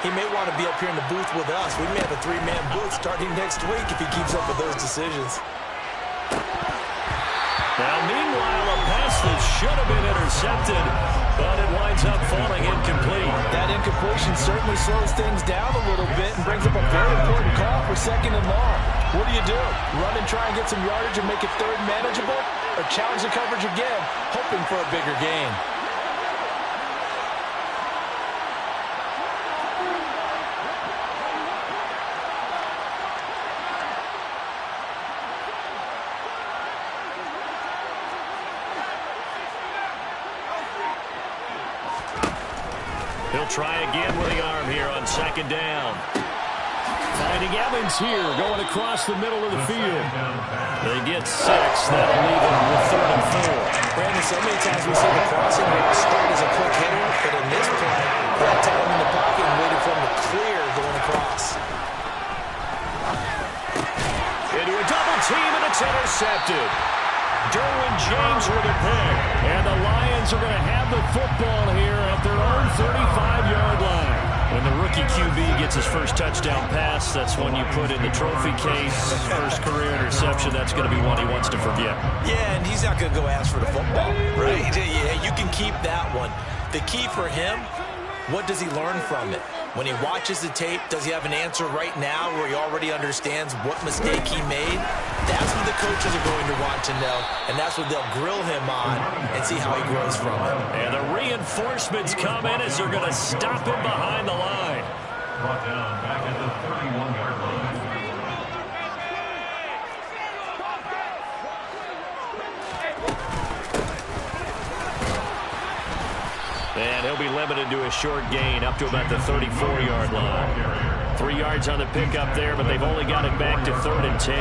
he may want to be up here in the booth with us. We may have a three-man booth starting next week if he keeps up with those decisions. Now, meanwhile, a pass that should have been intercepted, but it winds up falling incomplete. That incompletion certainly slows things down a little bit and brings up a very important call for 2nd and long. What do? Run and try and get some yardage and make it third manageable? Or challenge the coverage again, hoping for a bigger gain? He'll try again with the arm here on 2nd down. Finding Evans here, going across the middle of the field. They get 6. That'll leave them with 3rd and 4. Brandon, so many times we see the crossing route start as a quick hitter, but in this play, he had time in the pocket and waited for him to clear going across. Into a double team, and it's intercepted. Derwin James with a pick. And the Lions are going to have the football here at their own 35-yard line. When the rookie QB gets his first touchdown pass, that's one you put in the trophy case. First career interception, that's going to be one he wants to forget. Yeah, and he's not going to go ask for the football, right? Yeah, you can keep that one. The key for him, what does he learn from it? When he watches the tape, does he have an answer right now where he already understands what mistake he made? That's what the coaches are going to want to know, and that's what they'll grill him on and see how he grows from it. And the reinforcements come in as they're going to stop him behind the line. Brought down back at the 31-yard line. And he'll be limited to a short gain up to about the 34-yard line. 3 yards on the pickup there, but they've only got it back to 3rd and 10.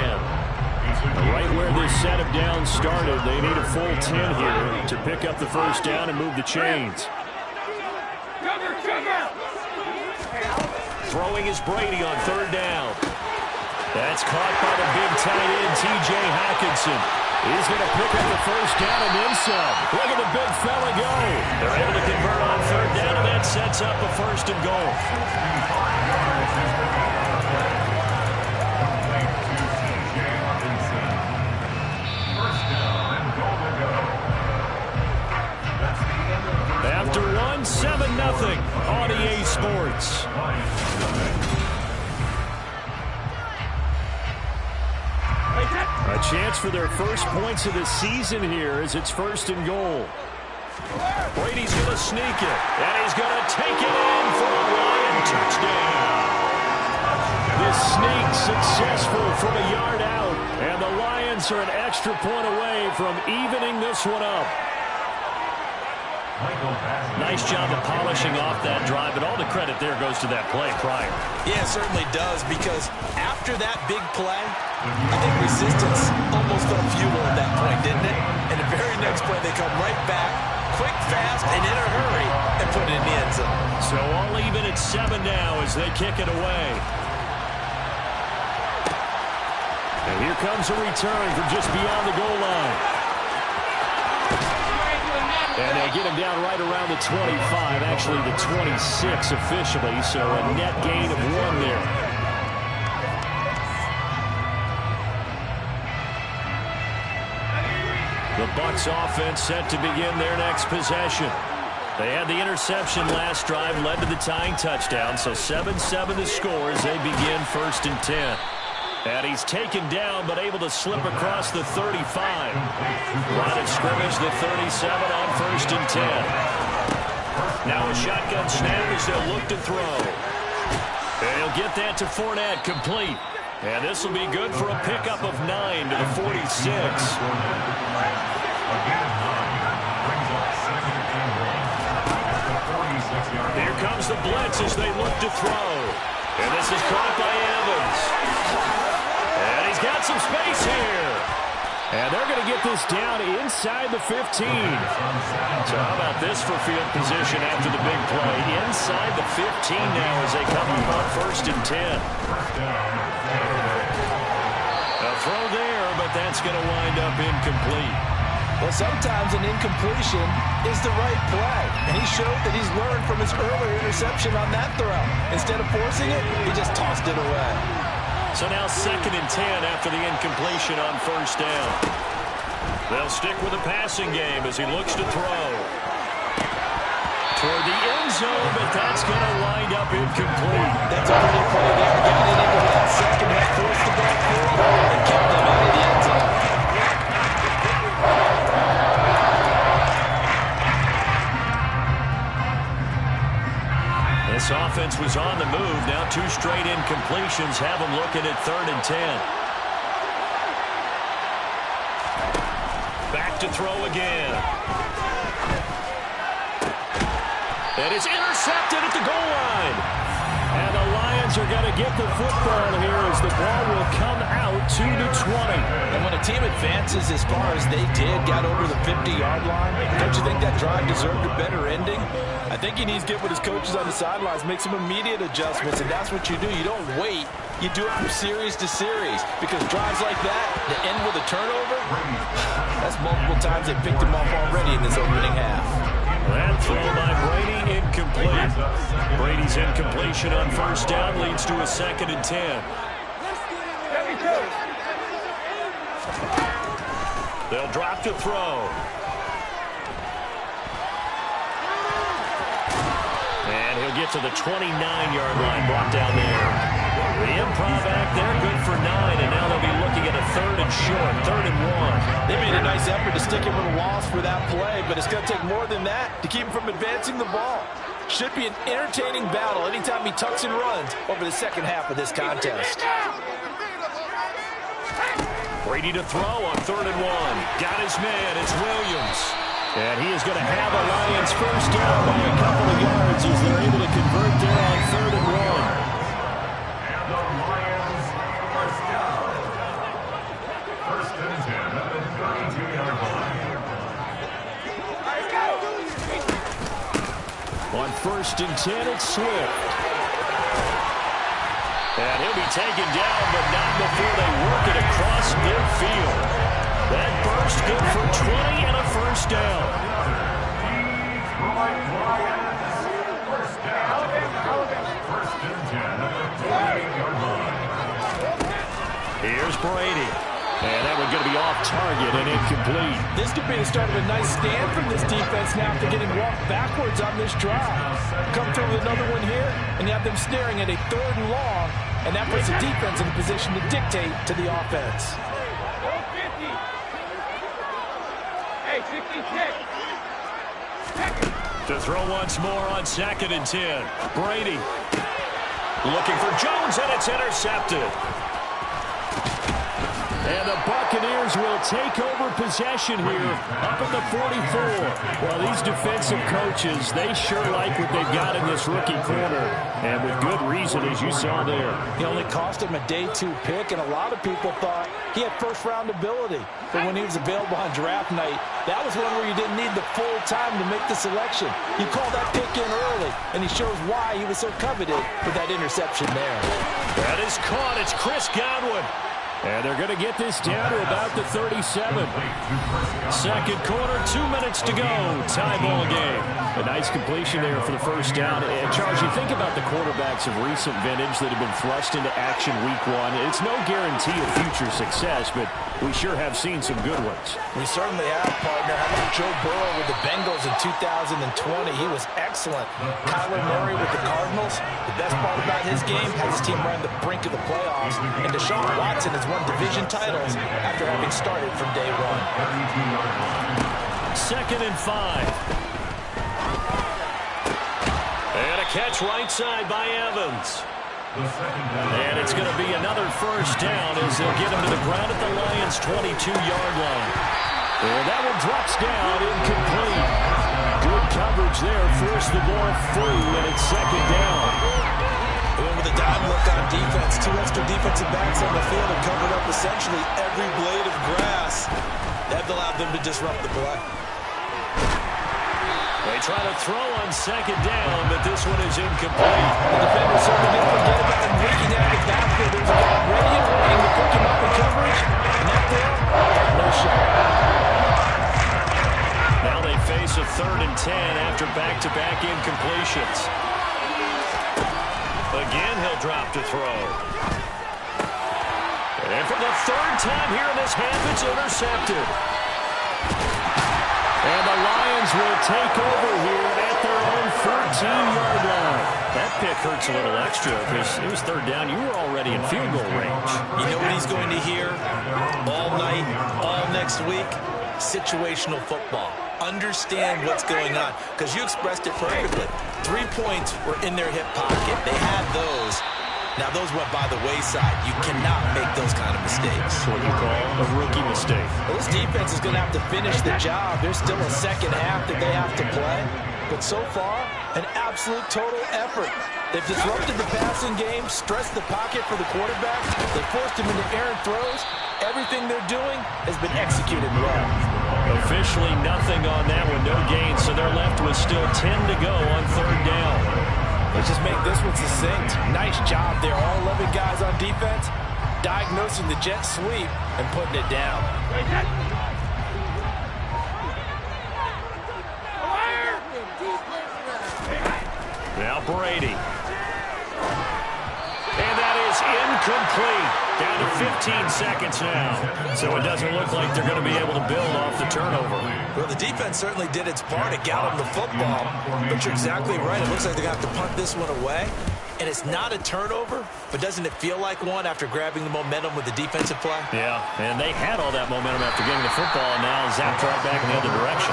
Right where this set of downs started, they need a full 10 here to pick up the first down and move the chains. Throwing is Brady on 3rd down. That's caught by the big tight end, T.J. Hockenson. He's going to pick up the first down and then some. Look at the big fella go. They're able to convert on 3rd down, and that sets up a 1st and goal. After one, 7-0 on EA Sports. A chance for their first points of the season here as it's 1st and goal. Brady's going to sneak it, and he's going to take it in for a Lion touchdown. This sneak successful from a yard out, and the Lions are an extra point away from evening this one up. Nice job of polishing off that drive, but all the credit there goes to that play prior. Yeah, it certainly does, because after that big play, I think resistance almost felt futile at that point, didn't it? And the very next play, they come right back, quick, fast, and in a hurry, and put it in the end zone. So all even at 7 now as they kick it away. And here comes a return from just beyond the goal line. And they get him down right around the 25, actually the 26 officially, so a net gain of 1 there. The Bucs offense set to begin their next possession. They had the interception last drive, led to the tying touchdown, so 7-7 the score as they begin 1st and 10. And he's taken down, but able to slip across the 35. Line of scrimmage, the 37 on 1st and 10. Now a shotgun snap as they'll look to throw. And he'll get that to Fournette, complete. And this will be good for a pickup of 9 to the 46. Here comes the blitz as they look to throw. And this is caught by Evans. And he's got some space here. And they're going to get this down inside the 15. So how about this for field position after the big play? Inside the 15 now as they come up on 1st and 10. A throw there, but that's going to wind up incomplete. Well, sometimes an incompletion is the right play, and he showed that he's learned from his earlier interception on that throw. Instead of forcing it, he just tossed it away. So now 2nd and 10 after the incompletion on 1st down. They'll stick with the passing game as he looks to throw. Toward the end zone, but that's going to wind up incomplete. That's a pretty play there. Getting it into that second half, forced the ball through and kept them out of the end zone. This offense was on the move. Now 2 straight incompletions have them looking at 3rd and 10. Back to throw again. And it's intercepted at the goal line. And the Lions are going to get the football here as the ball will come out to the 20. And when a team advances as far as they did, got over the 50-yard line, don't you think that drive deserved a better ending? I think he needs to get with his coaches on the sidelines, make some immediate adjustments, and that's what you do. You don't wait. You do it from series to series, because drives like that, to end with a turnover, that's multiple times they picked him off already in this opening half. That throw by Brady incomplete. Brady's incompletion on 1st down leads to a 2nd and 10. They'll drop to throw. And he'll get to the 29-yard line, brought down there. The improv act there, good for 9, and now they'll be looking at a 3rd and short, 3rd and 1. They made a nice effort to stick him with a loss for that play, but it's going to take more than that to keep him from advancing the ball. Should be an entertaining battle anytime he tucks and runs over the second half of this contest. Brady to throw on 3rd and 1. Got his man, it's Williams. And he is going to have a Lions first down by a couple of yards as they're able to convert there on 3rd and 1. And the Lions first down. 1st and 10 at the 32-yard line. On 1st and 10, it's Swift. And he'll be taken down, but not before they work it across midfield. That burst good for 20 and a first down. Detroit Lions first down. 1st and 10 at the 28-yard line. Here's Brady. And that one going to be off target and incomplete. This could be the start of a nice stand from this defense now after getting walked backwards on this drive. Come through with another one here, and you have them staring at a 3rd and long, and that puts the defense in a position to dictate to the offense. To throw once more on 2nd and 10. Brady looking for Jones, and it's intercepted. And the Buccaneers will take over possession here up at the 44. Well, these defensive coaches, they sure like what they've got in this rookie corner. And with good reason, as you saw there. He only cost him a day 2 pick, and a lot of people thought he had first-round ability. But when he was available on draft night, that was one where you didn't need the full time to make the selection. You call that pick in early, and he shows why he was so coveted with that interception there. That is caught. It's Chris Godwin. And they're going to get this down to about the 37. Second quarter, 2 minutes to go. Tie ball game. A nice completion there for the first down. And Charles, you think about the quarterbacks of recent vintage that have been thrust into action week 1. It's no guarantee of future success, but we sure have seen some good ones. We certainly have, partner. How about Joe Burrow with the Bengals in 2020? He was excellent. Kyler Murray with the Cardinals. The best part about his game has his team around the brink of the playoffs. And Deshaun Watson has won division titles after having started from day 1. 2nd and 5. And a catch right side by Evans. And it's going to be another first down as they'll get him to the ground at the Lions' 22-yard line. And that one drops down, incomplete. Good coverage there, forced the ball free, and it's 2nd down. And with a dime look on defense, 2 extra defensive backs on the field have covered up essentially every blade of grass. That allowed them to disrupt the play. They try to throw on 2nd down, but this one is incomplete. The defender certainly didn't forget about him looking at his backfield. There's a guy ready and waiting to pick him up in coverage. And that throw, no shot. Again, he'll drop to throw. And for the third time here in this half, it's intercepted. And the Lions will take over here at their own 14-yard line. That pick hurts a little extra because it was third down. You were already in field goal range. You know what he's going to hear all night, all next week? Situational football. Understand what's going on, because you expressed it perfectly. 3 points were in their hip pocket. They had those. Now, those went by the wayside. You cannot make those kind of mistakes. What you call a rookie mistake. Well, this defense is going to have to finish the job. There's still a second half that they have to play. But so far, an absolute total effort. They've disrupted the passing game, stressed the pocket for the quarterback. They forced him into errant throws. Everything they're doing has been executed well. Officially nothing on that one, no gain, so they're left with still 10 to go on third down. Let's just make this one succinct. Nice job there, all 11 guys on defense, diagnosing the jet sweep and putting it down. Now Brady. And that is incomplete. Down to 15 seconds now. So it doesn't look like they're going to be able to build off the turnover. Well, the defense certainly did its part to gallop the football. But you're exactly right. It looks like they're going to have to punt this one away. And it's not a turnover, but doesn't it feel like one after grabbing the momentum with the defensive play? Yeah, and they had all that momentum after getting the football, and now zapped right back in the other direction.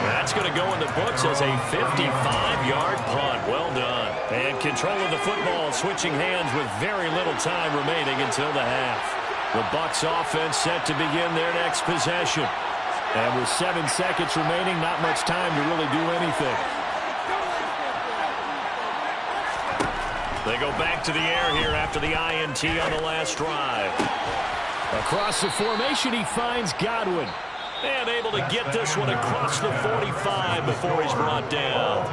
And that's going to go in the books as a 55-yard punt. Well done. And control of the football, switching hands with very little time remaining until the half. The Bucs offense set to begin their next possession. And with 7 seconds remaining, not much time to really do anything. They go back to the air here after the INT on the last drive. Across the formation, he finds Godwin. And able to get this one across the 45 before he's brought down.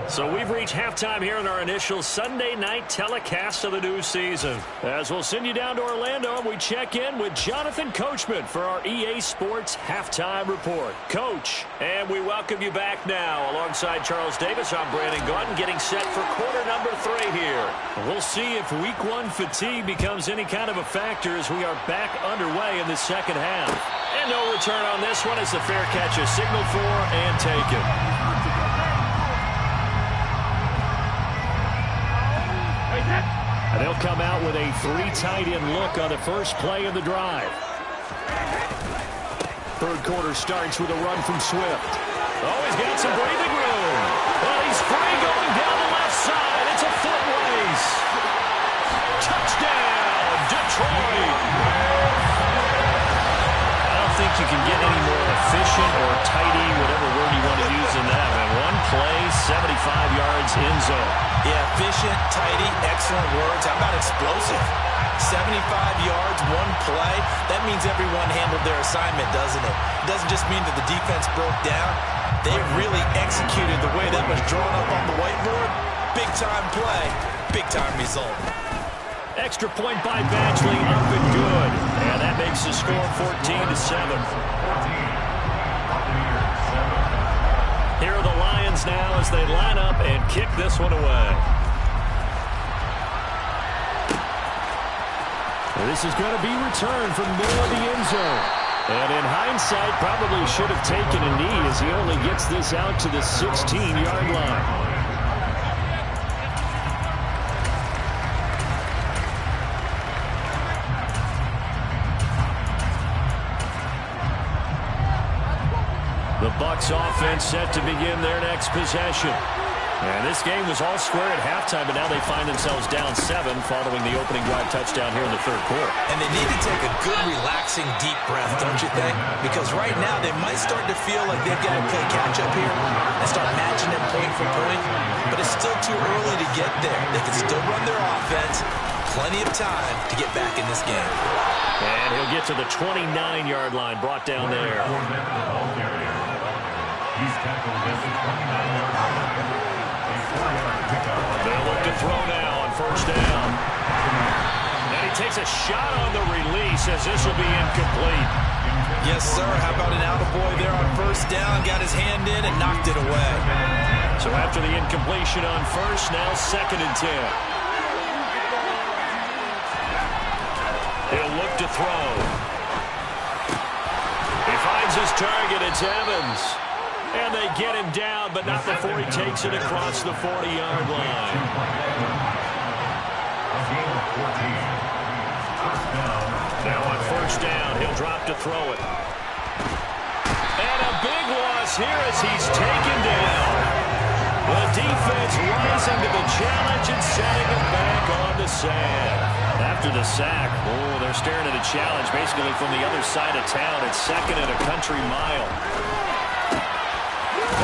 So we've reached halftime here in our initial Sunday night telecast of the new season. As we'll send you down to Orlando, and we check in with Jonathan Coachman for our EA Sports Halftime Report. Coach, and we welcome you back now. Alongside Charles Davis, I'm Brandon Gaudin, getting set for quarter number 3 here. We'll see if week 1 fatigue becomes any kind of a factor as we are back underway in the second half. And no return on this one as the fair catch is signaled for and taken. And they'll come out with a 3 tight end look on the first play of the drive. Third quarter starts with a run from Swift. Oh, he's got some breathing room. Well, he's free going down the left side. It's a foot race. Touchdown, Detroit. I don't think you can get any more efficient or tidy, whatever word you want to use in that one. One play, 75 yards in zone. Yeah, efficient, tidy, excellent words. How about explosive? 75 yards, one play. That means everyone handled their assignment, doesn't it? It doesn't just mean that the defense broke down. They really executed the way that was drawn up on the whiteboard. Big-time play, big-time result. Extra point by Badgley, up and good. And that makes the score 14-7. Here are the Lions now as they line up and kick this one away. This is going to be returned from the middle of the end zone. And in hindsight, probably should have taken a knee as he only gets this out to the 16-yard line. The Bucs offense set to begin their next possession. And this game was all square at halftime, but now they find themselves down 7 following the opening drive touchdown here in the third quarter. And they need to take a good, relaxing, deep breath, don't you think? Because right now they might start to feel like they've got to play catch-up here and start matching them point for point. But it's still too early to get there. They can still run their offense. Plenty of time to get back in this game. And he'll get to the 29-yard line, brought down there. They'll look to throw now on first down. And he takes a shot on the release as this will be incomplete. Yes, sir. How about an attaboy there on first down? Got his hand in and knocked it away. So after the incompletion on first, now 2nd and 10. to throw. He finds his target. It's Evans. And they get him down, but not before he takes it across the 40-yard line. Now on first down, he'll drop to throw it. And a big loss here as he's taken down. The defense rising to the challenge and setting him back on the sand. After the sack, they're staring at a challenge basically from the other side of town. It's second and a country mile.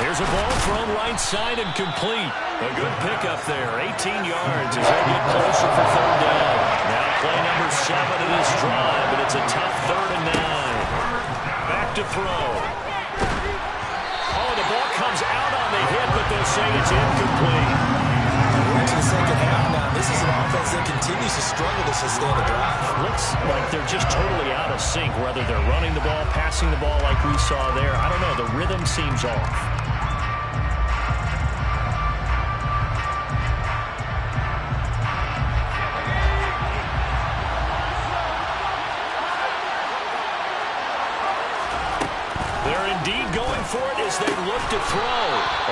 There's a ball thrown right side and complete. A good pickup there. 18 yards as they get closer for third down. Now play number 7 of this drive, and it's a tough 3rd and 9. Back to throw. Oh, the ball comes out on the hit, but they'll say it's incomplete. We're into the second half now. This is an offense that continues to struggle to sustain a drive. Looks like they're just totally out of sync, whether they're running the ball, passing the ball like we saw there. I don't know. The rhythm seems off. Indeed going for it as they look to throw.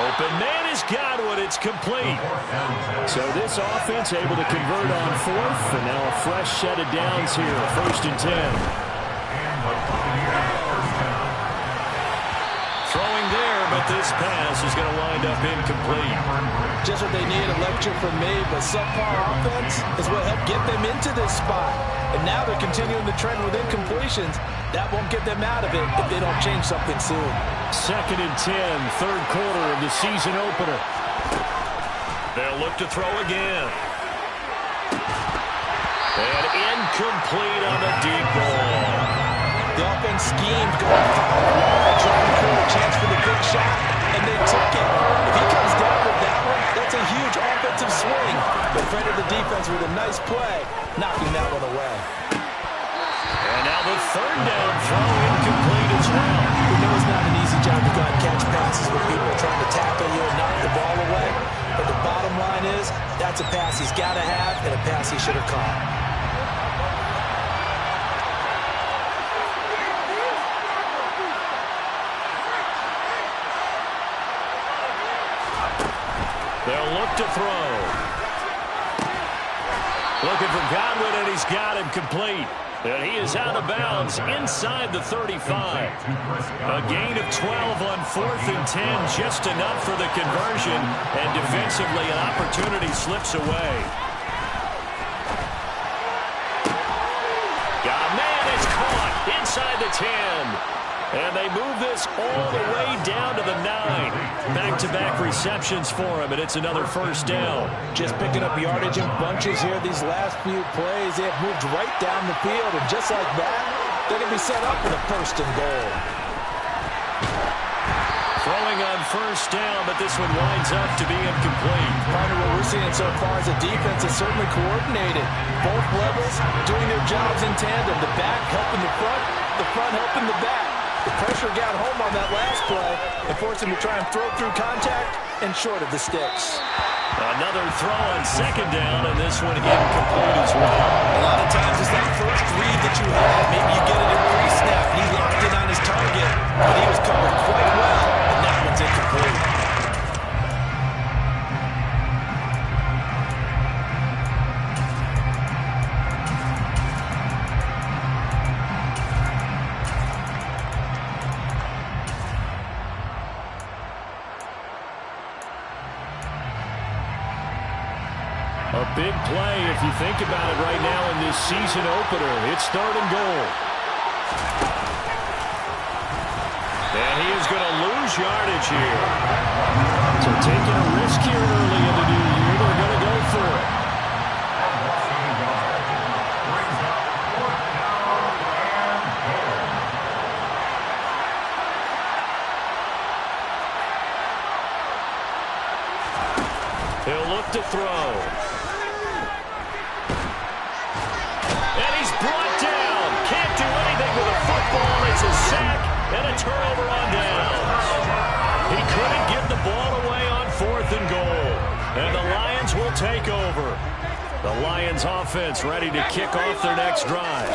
Open man has got one. It's complete. So this offense able to convert on 4th, and now a fresh set of downs here. 1st and 10. Throwing there, but this pass is going to wind up incomplete. Just what they need, a lecture from me, but subpar offense is what helped get them into this spot. And now they're continuing the trend with incompletions. That won't get them out of it if they don't change something soon. 2nd and 10, 3rd quarter of the season opener. They'll look to throw again. And incomplete on the deep ball. The offense schemed going forward, trying to create a chance for the big shot, and they took it. If he comes down with that one, that's a huge offensive swing. But afraid of the defense with a nice play, knocking that one away. And now the 3rd down throw incomplete as well. We know it's not an easy job to go and catch passes when people are trying to tackle you and knock the ball away. But the bottom line is, that's a pass he's got to have and a pass he should have caught. They'll look to throw. Looking for Godwin, and he's got him complete. And he is out of bounds inside the 35. A gain of 12 on 4th and 10, just enough for the conversion. And defensively, an opportunity slips away. Man, it's caught inside the 10. And they move this all the way down to the 9. Back-to-back receptions for him, and it's another 1st down. Just picking up yardage in bunches here these last few plays. They have moved right down the field, and just like that, they're going to be set up for the 1st and goal. Throwing on 1st down, but this one winds up to be incomplete. Part of what we're seeing so far is the defense is certainly coordinated. Both levels doing their jobs in tandem. The back helping the front helping the back. The pressure got home on that last play and forced him to try and throw through contact and short of the sticks. Another throw on 2nd down, and this one incomplete as well. A lot of times it's that first read that you have. Maybe you get it in pre-snap. He locked in on his target, but he was covered quite well, and that one's incomplete. A big play if you think about it right now in this season opener. It's 3rd and goal. And he is going to lose yardage here. So taking a risk here early in the new year, they're going to go for it. He'll look to throw. And he's brought down. Can't do anything with a football. It's a sack and a turnover on downs. He couldn't get the ball away on 4th and goal. And the Lions will take over. The Lions offense ready to kick off their next drive.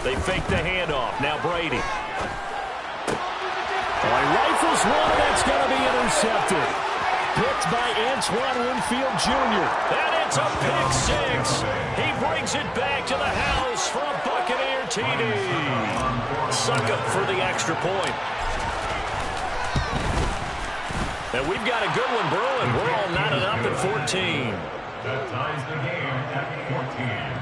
They fake the handoff. Now Brady. He rifles one, and it's going to be intercepted. Picked by Antoine Winfield Jr. And it's a pick six. He brings it back to the house for a Buccaneer TD. Suck up for the extra point. And we've got a good one brewing. We're all knotted up at 14. That ties the game at 14.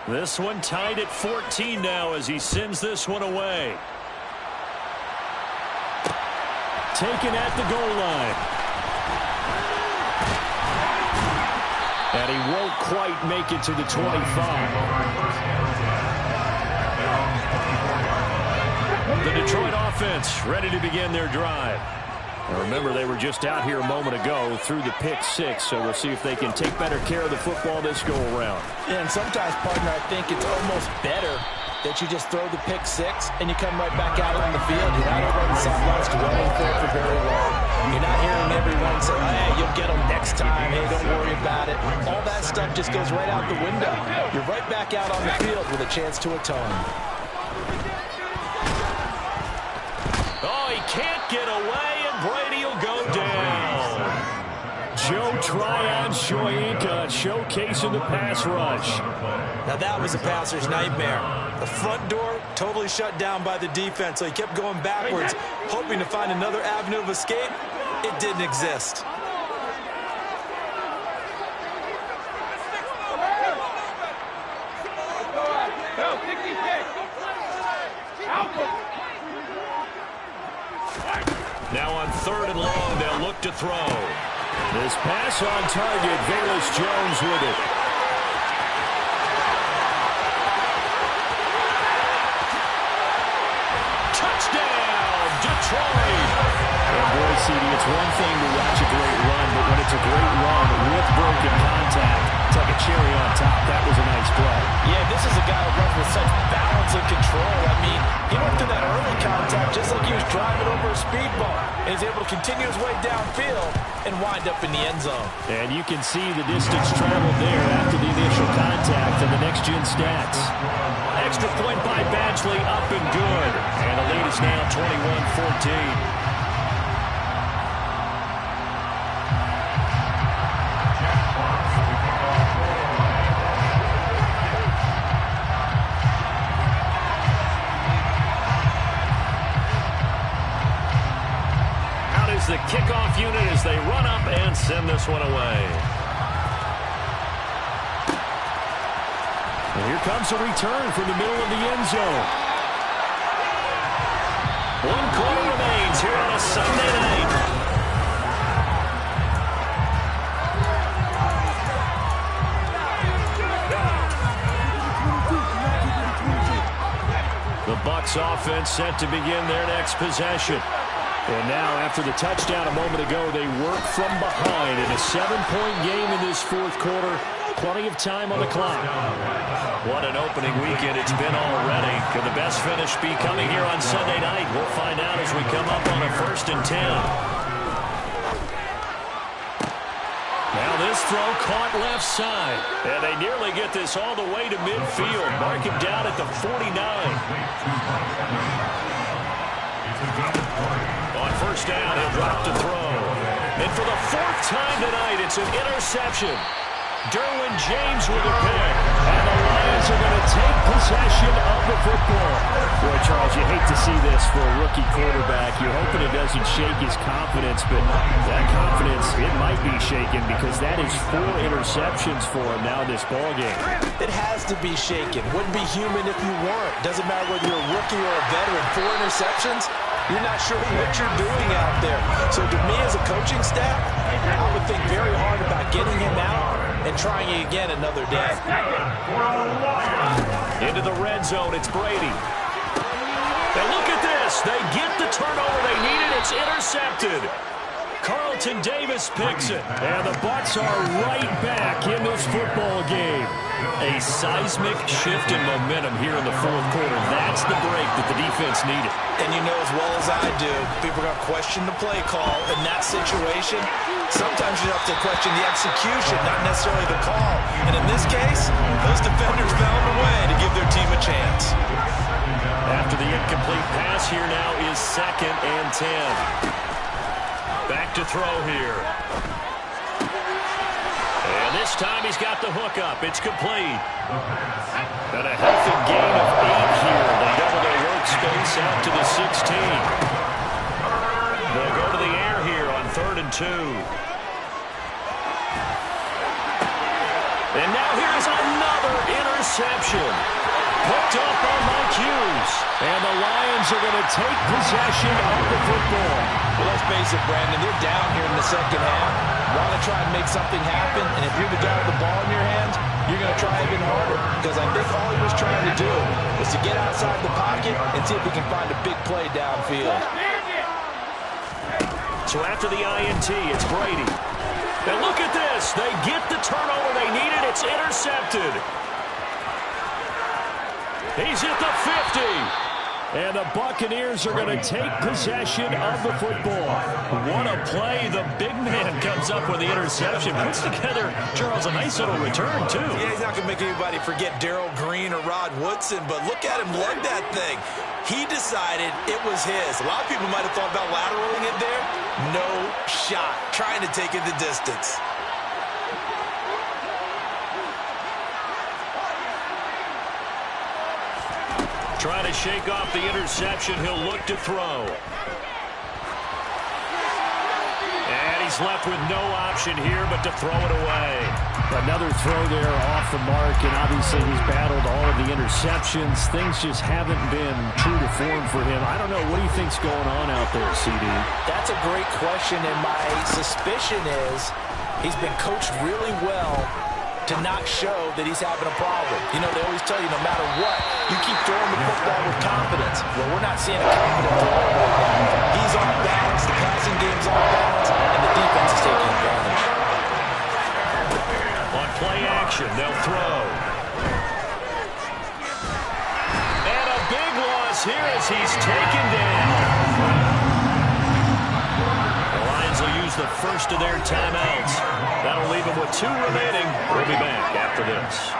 This one tied at 14 now as he sends this one away. Taken at the goal line. And he won't quite make it to the 25. The Detroit offense ready to begin their drive. Now remember, they were just out here a moment ago through the pick six, so we'll see if they can take better care of the football this go-around. Yeah, and sometimes, partner, I think it's almost better that you just throw the pick six and you come right back out on the field. You're not over on the sidelines dwelling for it for very long. You're not hearing everyone say, hey, you'll get them next time. Hey, don't worry about it. All that stuff just goes right out the window. You're right back out on the field with a chance to atone. Oh, he can't get away, and Brady will go down. Joe Tryon-Shoyinka showcasing the pass rush. Now that was a passer's nightmare. The front door totally shut down by the defense, so he kept going backwards, hoping to find another avenue of escape. It didn't exist. Now on 3rd and long, they'll look to throw. This pass on target, Velus Jones with it. Touchdown, Detroit! And boy, CD, it's one thing to watch a great run, but when it's a great run with broken contact, it's like a cherry on top. That was a nice play. Yeah, this is a guy who runs with such balance and control. I mean, he went through that early contact just like he was driving over a speed bump. And he's able to continue his way downfield and wind up in the end zone. And you can see the distance traveled there after the initial contact in the next-gen stats. Extra point by Badgley, up and good. And the lead is now 21-14. The kickoff unit as they run up and send this one away. And here comes a return from the middle of the end zone. 1 quarter remains here on a Sunday night. The Bucs offense set to begin their next possession. And now, after the touchdown a moment ago, they work from behind in a 7-point game in this 4th quarter. Plenty of time on the clock. What an opening weekend it's been already. Could the best finish be coming here on Sunday night? We'll find out as we come up on a 1st and 10. Now this throw caught left side. And they nearly get this all the way to midfield. Mark him down at the 49. On 1st down, he'll drop to throw. And for the 4th time tonight, it's an interception. Derwin James with a pick. And the Lions are going to take possession of the football. Boy, Charles, you hate to see this for a rookie quarterback. You're hoping it doesn't shake his confidence, but that confidence, it might be shaken because that is 4 interceptions for him now in this ballgame. It has to be shaken. Wouldn't be human if you weren't. Doesn't matter whether you're a rookie or a veteran. 4 interceptions, you're not sure what you're doing out there. So to me as a coaching staff, I would think very hard about getting him out and trying it again another day. Into the red zone, it's Brady. And look at this. They get the turnover they needed. It's intercepted. Carlton Davis picks it. And the Bucs are right back in this football game. A seismic shift in momentum here in the fourth quarter. That's the break that the defense needed. And you know as well as I do, people are going to question the play call in that situation. Sometimes you have to question the execution, not necessarily the call. And in this case, those defenders found a way to give their team a chance. After the incomplete pass, here now is 2nd and 10. Back to throw here. And this time he's got the hook up. It's complete. And a healthy gain of 8 here. They double their workspace out to the 16. They'll go to the air here on 3rd and 2. And now here's another interception. Picked up on Mike Hughes. And the Lions are going to take possession of the football. Well, let's face it, Brandon, they're down here in the second half. Want to try and make something happen, and if you're the guy with the ball in your hands, you're going to try even harder. Because I think all he was trying to do was to get outside the pocket and see if he can find a big play downfield. So after the INT, it's Brady. And look at this. They get the turnover they needed. It's intercepted. He's at the 50. And the Buccaneers are going to take possession of the football. What a play. The big man comes up with the interception. Puts together, Charles, a nice little return, too. Yeah, he's not going to make anybody forget Darrell Green or Rod Woodson, but look at him lug that thing. He decided it was his. A lot of people might have thought about lateraling it there. No shot. Trying to take it the distance. Trying to shake off the interception. He'll look to throw. And he's left with no option here but to throw it away. Another throw there off the mark, and obviously he's battled all of the interceptions. Things just haven't been true to form for him. I don't know. What do you think's going on out there, CD? That's a great question, and my suspicion is he's been coached really well to not show that he's having a problem. You know, they always tell you no matter what, you keep throwing the football with confidence. Well, we're not seeing a confident thrower right now. He's off balance, the passing game's off balance, and the defense is taking advantage. On play action, they'll throw. And a big loss here as he's taken down. The Lions will use the first of their timeouts. That'll leave them with 2 remaining. We'll be back after this.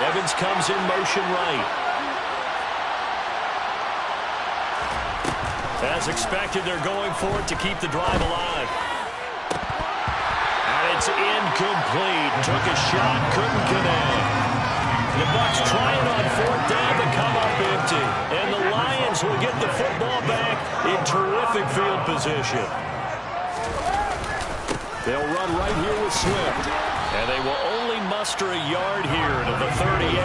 Evans comes in motion right. As expected, they're going for it to keep the drive alive. And it's incomplete. Took a shot, couldn't connect. The Bucs trying on 4th down to come up empty. And the Lions will get the football back in terrific field position. They'll run right here with Swift. And they will only muster a yard here to the 38.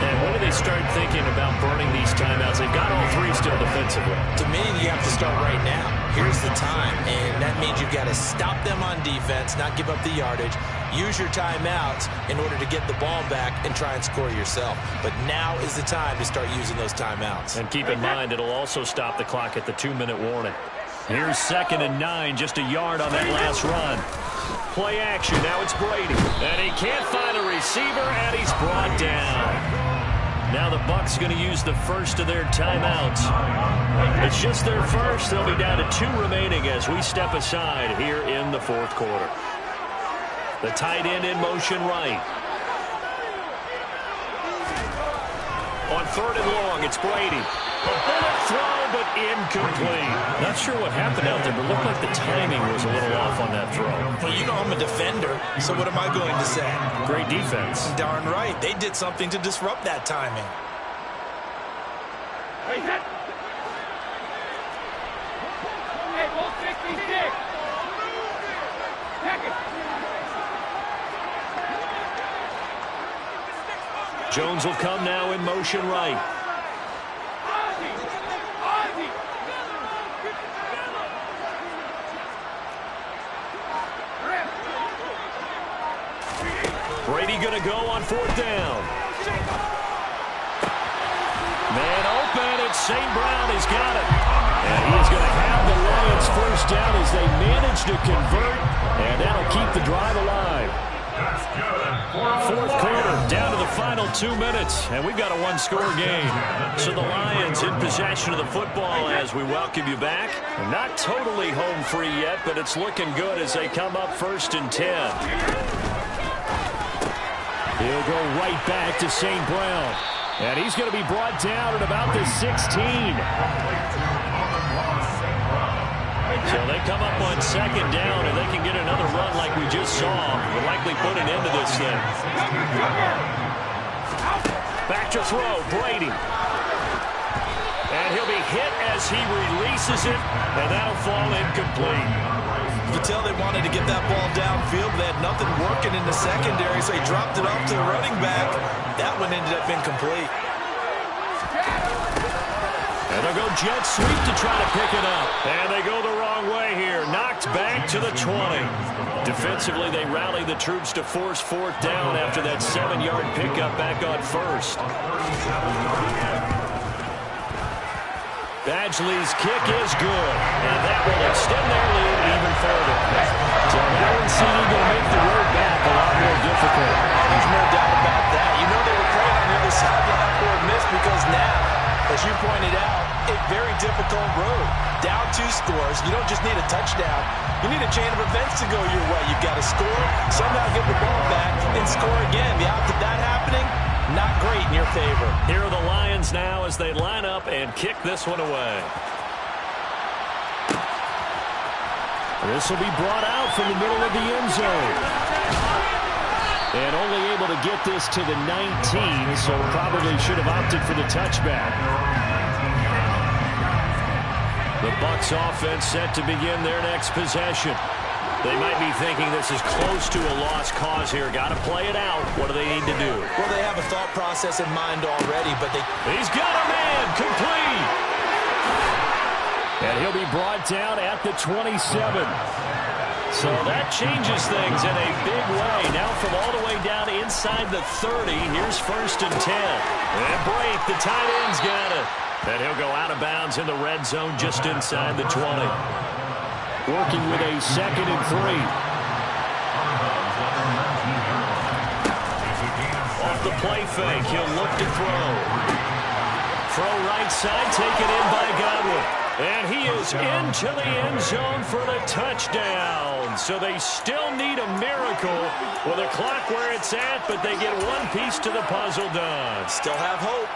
And when do they start thinking about burning these timeouts? They've got all 3 still defensively. To me, you have to start right now. Here's the time, and that means you've got to stop them on defense, not give up the yardage, use your timeouts in order to get the ball back and try and score yourself. But now is the time to start using those timeouts. And keep in mind, it'll also stop the clock at the 2-minute warning. Here's 2nd and 9, just a yard on that last run. Play action, now it's Brady. And he can't find a receiver, and he's brought down. Now the Bucs going to use the first of their timeouts. It's just their first. They'll be down to 2 remaining as we step aside here in the 4th quarter. The tight end in motion right. On 3rd and long, it's Brady. A bullet throw, but incomplete. Not sure what happened out there, but looked like the timing was a little off on that throw. Well, you know I'm a defender, so what am I going to say? Great defense. Darn right. They did something to disrupt that timing. Jones will come now in motion right. Brady going to go on 4th down. Man open, it's St. Brown. He's got it. And he is going to have the Lions 1st down as they manage to convert, and that'll keep the drive alive. 4th quarter, down to the final 2 minutes, and we've got a one-score game. So the Lions in possession of the football as we welcome you back. Not totally home free yet, but it's looking good as they come up 1st and 10. He'll go right back to St. Brown. And he's going to be brought down at about the 16. So they come up on 2nd down, and they can get another run like we just saw. Will likely put an end to this thing. Back to throw, Brady. And he'll be hit as he releases it, and that'll fall incomplete. You could tell they wanted to get that ball downfield, but they had nothing working in the secondary, so he dropped it off to the running back. That one ended up incomplete. And they'll go jet sweep to try to pick it up. And they go the wrong way here. Knocked back to the 20. Defensively, they rally the troops to force 4th down after that 7-yard pickup back on 1st. Badgley's kick is good, and that will extend their lead even further. So that one seemed to make the road back a lot more difficult. There's no doubt about that. You know they were playing on the other sideline for a miss because now, as you pointed out, a very difficult road. Down 2 scores. You don't just need a touchdown. You need a chain of events to go your way. You've got to score, somehow get the ball back, and score again. The odds of that happening, not great in your favor. Here are the Lions now as they line up and kick this one away. This will be brought out from the middle of the end zone. And only able to get this to the 19, so probably should have opted for the touchback. The Bucs offense set to begin their next possession. They might be thinking this is close to a lost cause here. Got to play it out. What do they need to do? Well, they have a thought process in mind already, but they... He's got a man. Complete. And he'll be brought down at the 27. So that changes things in a big way. Now from all the way down inside the 30, here's 1st and 10. And Brake, the tight end's got it. And he'll go out of bounds in the red zone just inside the 20. Working with a 2nd and 3. Off the play fake, he'll look to throw. Throw right side, taken in by Godwin. And he is into the end zone for the touchdown. So they still need a miracle with a clock where it's at, but they get one piece to the puzzle done. Still have hope.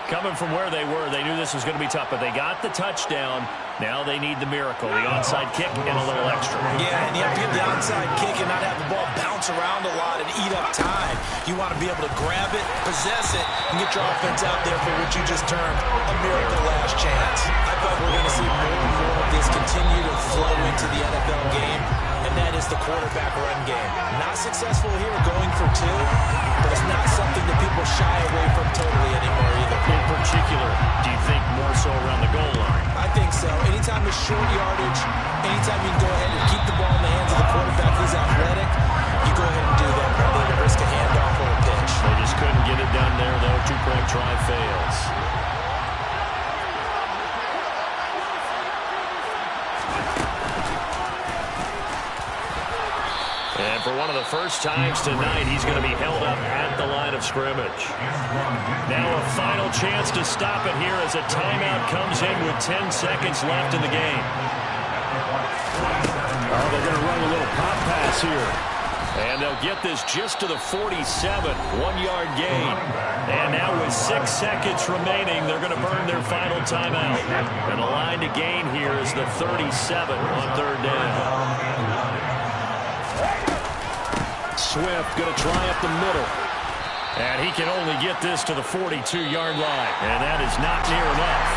Coming from where they were, they knew this was going to be tough, but they got the touchdown. Now they need the miracle, the onside kick and a little extra. Yeah, and you have to get the onside kick and not have the ball bounce around a lot and eat up time. You want to be able to grab it, possess it, and get your offense out there for what you just termed a miracle last chance. I thought we're going to see more and more of this continue to flow into the NFL game, and that is the quarterback run game. Not successful here going for 2, but it's not something that people shy away from totally anymore either. In particular, do you think more so around the goal line? I think so. Anytime it's short yardage, anytime you can go ahead and keep the ball in the hands of the quarterback who's athletic, you go ahead and do that rather than risk a handoff or a pitch. They just couldn't get it done there, though. 2-point try fails. And for one of the first times tonight, he's going to be held up at the line of scrimmage. Now a final chance to stop it here as a timeout comes in with 10 seconds left in the game. Oh, they're going to run a little pop pass here. And they'll get this just to the 47, 1-yard gain. And now with 6 seconds remaining, they're going to burn their final timeout. And the line to gain here is the 37 on 3rd down. Swift going to try up the middle. And he can only get this to the 42-yard line. And that is not near enough.